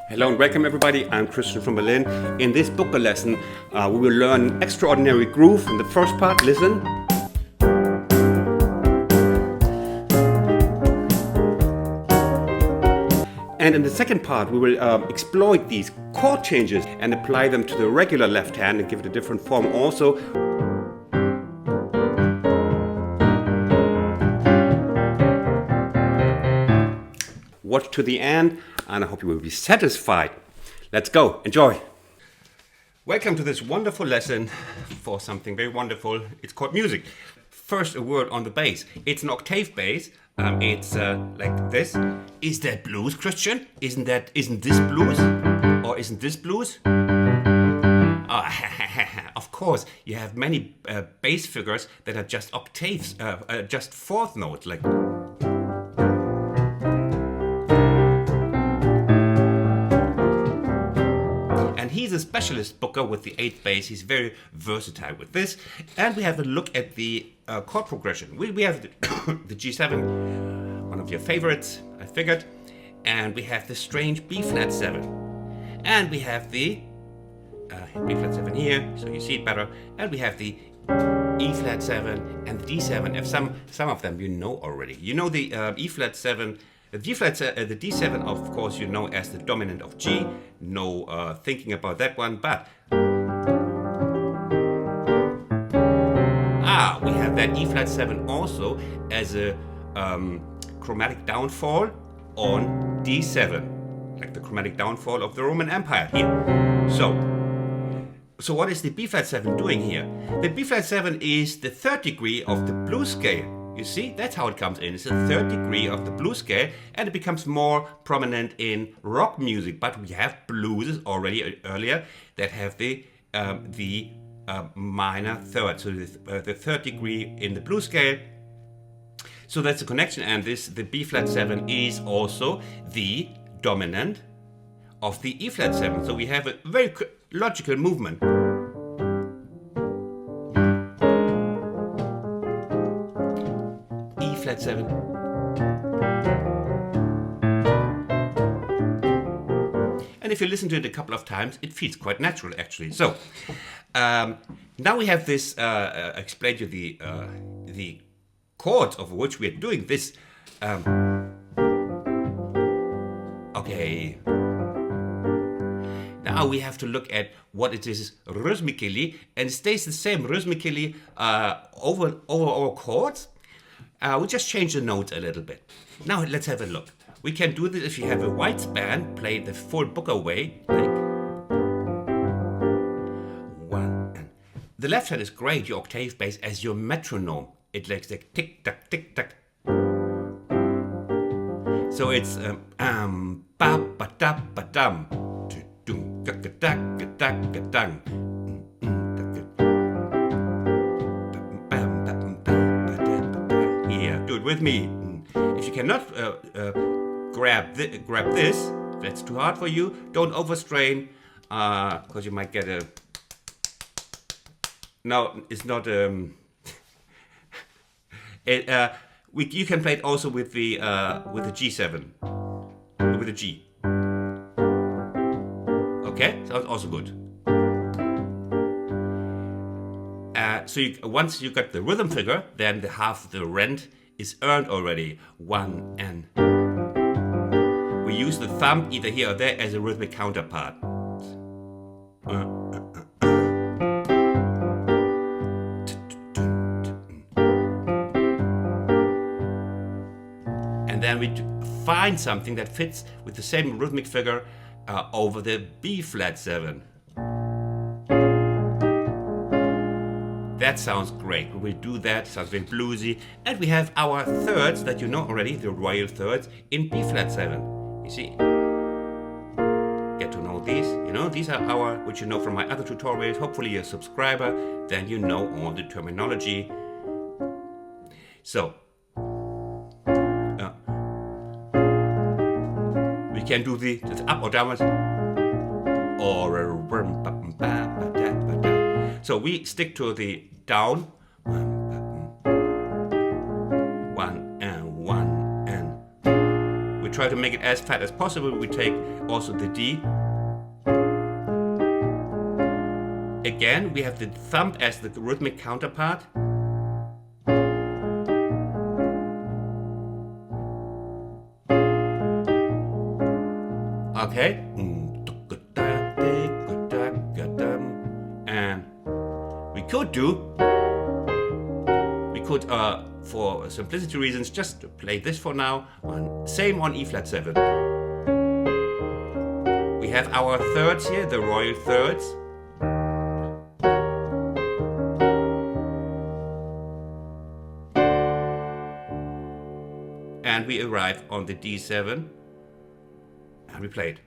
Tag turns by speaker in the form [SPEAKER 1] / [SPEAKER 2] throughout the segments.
[SPEAKER 1] Hello and welcome everybody, I'm Christian from Berlin. In this BOOKER lesson we will learn an extraordinary groove. In the first part, listen. And in the second part we will exploit these chord changes and apply them to the regular left hand and give it a different form also. Watch to the end, and I hope you will be satisfied. Let's go, enjoy. Welcome to this wonderful lesson for something very wonderful. It's called music. First, a word on the bass. It's an octave bass. It's like this. Is that blues, Christian? Isn't this blues? Or isn't this blues? Of course, you have many bass figures that are just octaves, just fourth notes, like. He's a specialist booker with the 8th bass. He's very versatile with this. And we have a look at the chord progression. We have the G7, one of your favorites, I figured. And we have the strange B flat 7. And we have the B flat 7 here, so you see it better. And we have the E flat 7 and the D7. If some of them you know already. You know the E flat 7. The D7, of course, you know as the dominant of G. No thinking about that one, but we have that E flat 7 also as a chromatic downfall on D7, like the chromatic downfall of the Roman Empire here. So what is the B flat 7 doing here? The B flat 7 is the 3rd degree of the blues scale. You see, that's how it comes in. It's the 3rd degree of the blues scale, and it becomes more prominent in rock music. But we have blues already earlier that have the minor 3rd, so the 3rd degree in the blues scale. So that's the connection, and the B flat 7 is also the dominant of the E flat 7. So we have a very logical movement. Flat 7. And if you listen to it a couple of times, it feels quite natural actually. So now we have this explained you the chords of which we are doing this. Okay. Now we have to look at what it is rhythmically, and it stays the same rhythmically over our chords. We just change the notes a little bit. Now let's have a look. We can do this if you have a wide span, play the full Booker way, like 1 and the left hand is great, your octave bass, as your metronome. It likes like tick tock tick tock. So it's ba ba da ba dum, dum ga ga da ga da ga dum. Do it with me. If you cannot grab this, if that's too hard for you, don't overstrain, because you might get a. No, it's not. You can play it also with the G7, with the G. Okay, so it's also good. So once you got the rhythm figure, then the half the rent is earned already. 1 and we use the thumb either here or there as a rhythmic counterpart. And then we find something that fits with the same rhythmic figure over the B flat 7. That sounds great. We will do that. Sounds very bluesy. And we have our thirds that you know already, the royal thirds, in B flat 7. You see? Get to know these. You know, these are our, which you know from my other tutorials. Hopefully you're a subscriber. Then you know all the terminology. So, we can do the up or downwards. Or so we stick to the down. 1 and 1 and. We try try to make it as fat as possible, we take also the D. Again, we have the thumb as the rhythmic counterpart. Okay. And we could for simplicity reasons, just play this for now. Same on E flat 7. We have our thirds here, the royal thirds. And we arrive on the D7. And we play it.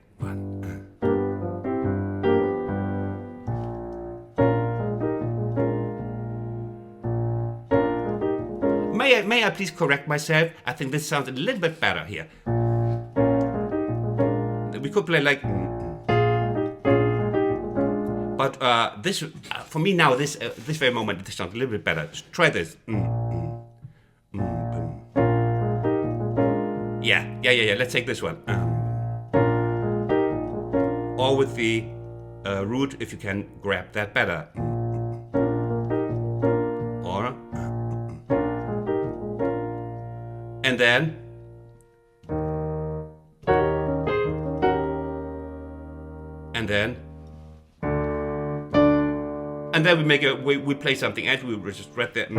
[SPEAKER 1] May I please correct myself? I think this sounds a little bit better here. We could play like, but this for me now, this very moment, this sounds a little bit better. Just try this. Yeah. Let's take this one. Or with the root, if you can grab that better. Or and then we make we play something else. We just read that.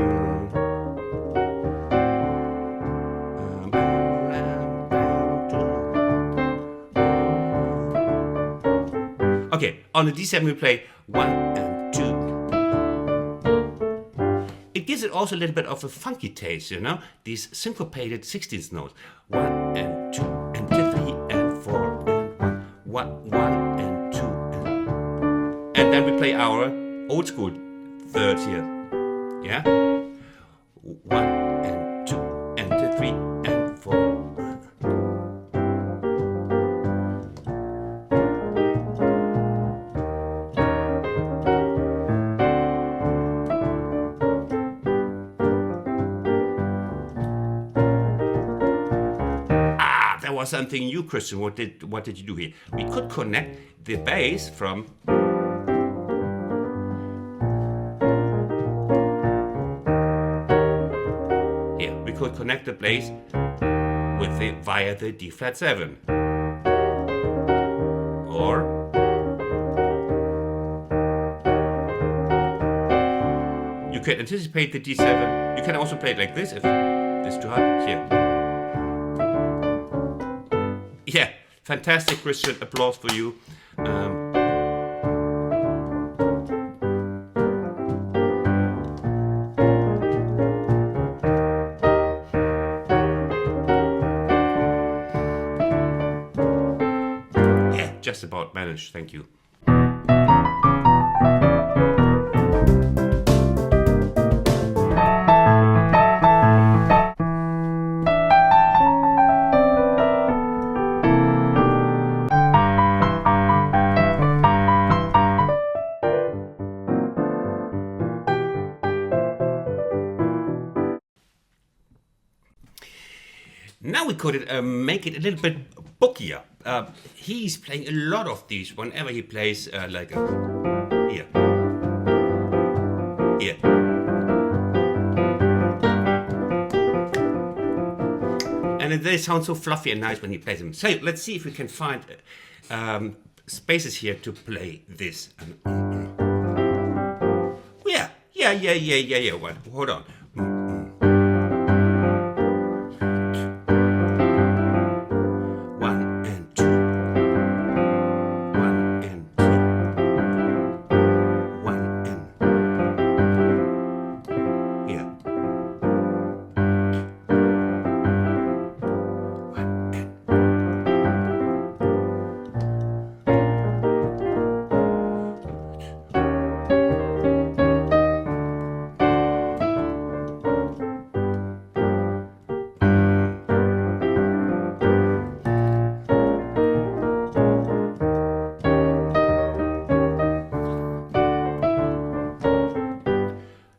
[SPEAKER 1] Okay, on the D7 we play 1 and 2. It gives it also a little bit of a funky taste, you know? These syncopated 16th notes. 1 and 2 and 3 and 4 and 1 and 2 and then we play our old school thirds here. Yeah? 1 and 2 and 3 and 4. Something new, Christian. What did you do here? We could connect the bass from here. We could connect the bass with via the D flat 7, or you can anticipate the D7. You can also play it like this if this is too hard. Here. Yeah, fantastic, Christian. Applause for you. Yeah, just about managed. Thank you. Now we could make it a little bit bookier. He's playing a lot of these whenever he plays like a here. And they sound so fluffy and nice when he plays them. So let's see if we can find spaces here to play this. Yeah. Well, hold on.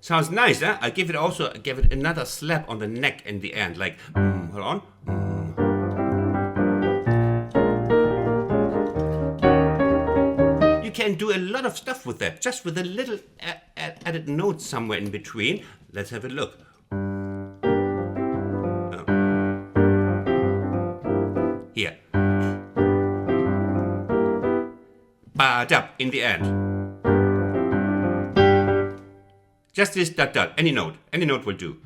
[SPEAKER 1] Sounds nice, huh? I give it another slap on the neck in the end, like, hold on. can do a lot of stuff with that, just with a little added note somewhere in between. Let's have a look. Here. Ba-da, in the end. Just this dot dot, any note will do.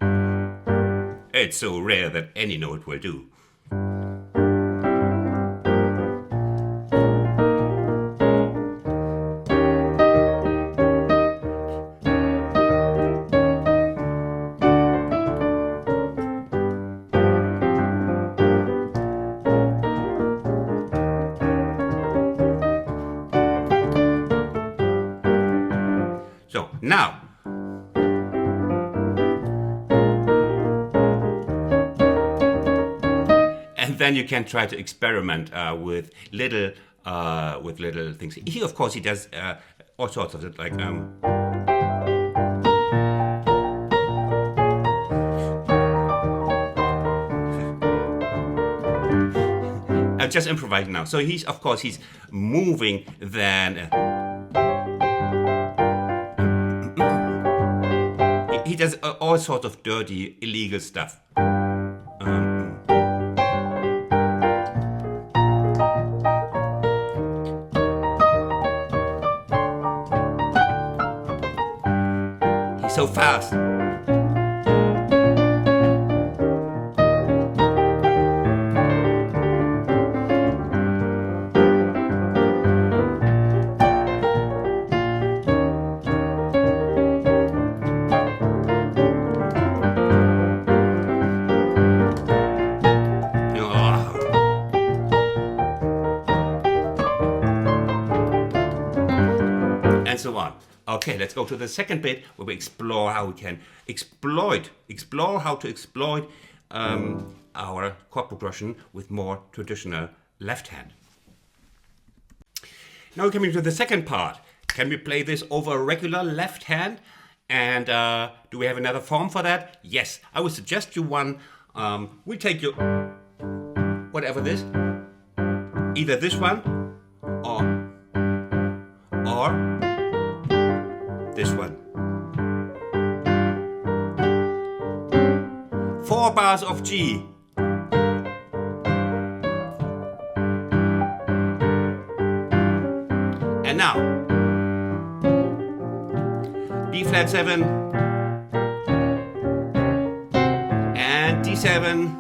[SPEAKER 1] It's so rare that any note will do. So now, and then you can try to experiment with little things. Here, of course, he does all sorts of it, like I'm just improvising now. So he's, of course, he's moving then. He does all sorts of dirty, illegal stuff. He's so fast. And so on. Okay, let's go to the second bit where we explore how we can explore how to exploit our chord progression with more traditional left hand. Now we're coming to the second part. Can we play this over a regular left hand? And do we have another form for that? Yes, I would suggest you one. We take your whatever this, either this one or this one. 4 bars of G. And now, B flat 7 and D7.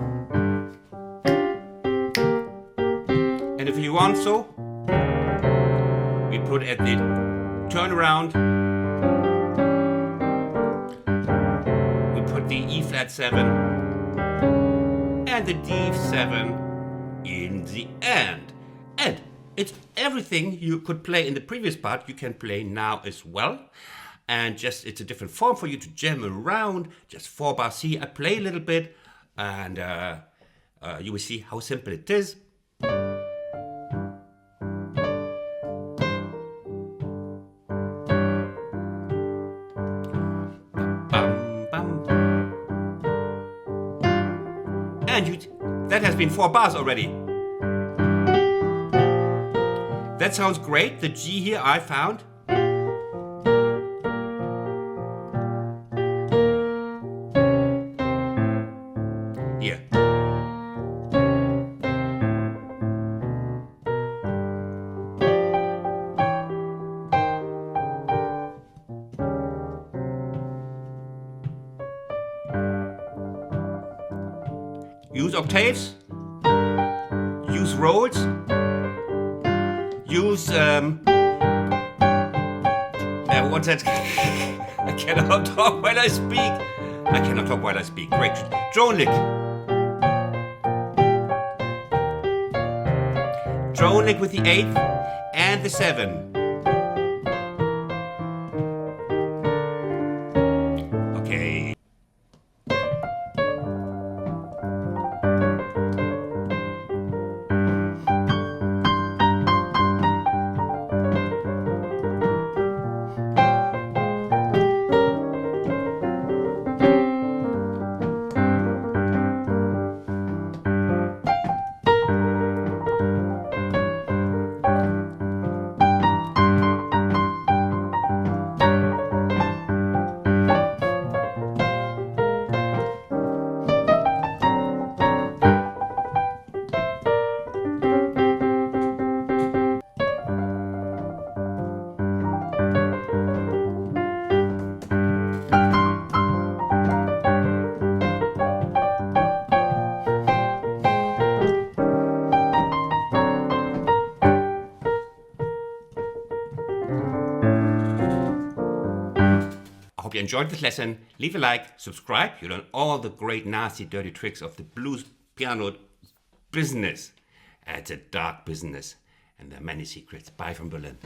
[SPEAKER 1] And if you want so, we put at the turnaround, we put the E flat 7 and the D7 in the end. And it's everything you could play in the previous part, you can play now as well. And just, it's a different form for you to jam around. Just 4 bar C. I play a little bit, and you will see how simple it is. And that has been 4 bars already. That sounds great. The G here I found. Here. Use octaves, use rolls, use what's that? I cannot talk while I speak. Great. Drone lick. Drone lick with the 8th and the 7. Okay. hope you enjoyed this lesson. Leave a like, subscribe. You learn all the great, nasty, dirty tricks of the blues piano business. It's a dark business, and there are many secrets. Bye from Berlin.